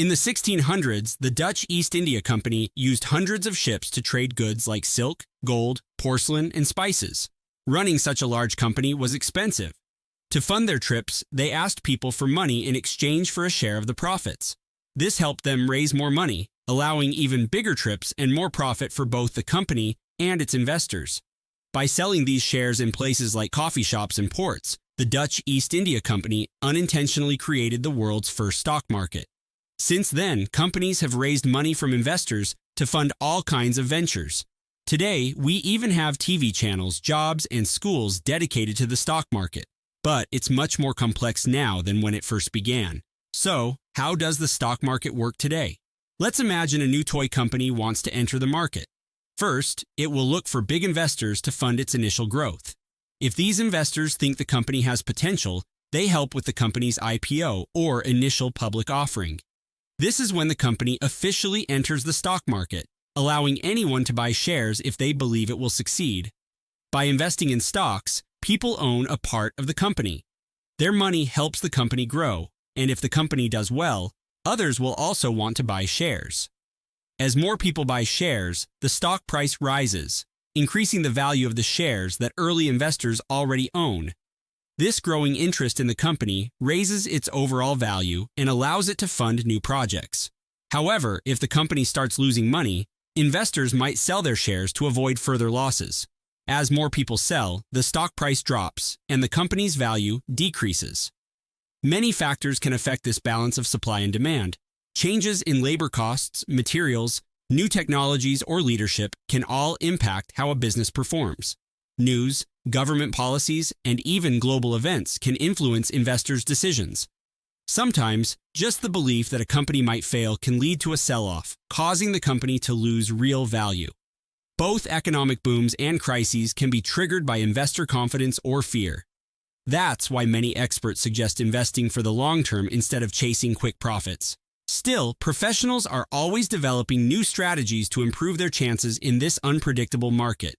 In the 1600s, the Dutch East India Company used hundreds of ships to trade goods like silk, gold, porcelain, and spices. Running such a large company was expensive. To fund their trips, they asked people for money in exchange for a share of the profits. This helped them raise more money, allowing even bigger trips and more profit for both the company and its investors. By selling these shares in places like coffee shops and ports, the Dutch East India Company unintentionally created the world's first stock market. Since then, companies have raised money from investors to fund all kinds of ventures. Today, we even have TV channels, jobs, and schools dedicated to the stock market. But it's much more complex now than when it first began. So, how does the stock market work today? Let's imagine a new toy company wants to enter the market. First, it will look for big investors to fund its initial growth. If these investors think the company has potential, they help with the company's IPO or initial public offering. This is when the company officially enters the stock market, allowing anyone to buy shares if they believe it will succeed. By investing in stocks, people own a part of the company. Their money helps the company grow, and if the company does well, others will also want to buy shares. As more people buy shares, the stock price rises, increasing the value of the shares that early investors already own. This growing interest in the company raises its overall value and allows it to fund new projects. However, if the company starts losing money, investors might sell their shares to avoid further losses. As more people sell, the stock price drops and the company's value decreases. Many factors can affect this balance of supply and demand. Changes in labor costs, materials, new technologies, or leadership can all impact how a business performs. News, government policies, and even global events can influence investors' decisions. Sometimes, just the belief that a company might fail can lead to a sell-off, causing the company to lose real value. Both economic booms and crises can be triggered by investor confidence or fear. That's why many experts suggest investing for the long term instead of chasing quick profits. Still, professionals are always developing new strategies to improve their chances in this unpredictable market.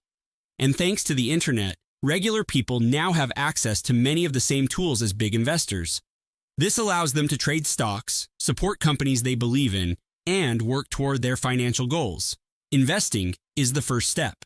And thanks to the internet, regular people now have access to many of the same tools as big investors. This allows them to trade stocks, support companies they believe in, and work toward their financial goals. Investing is the first step.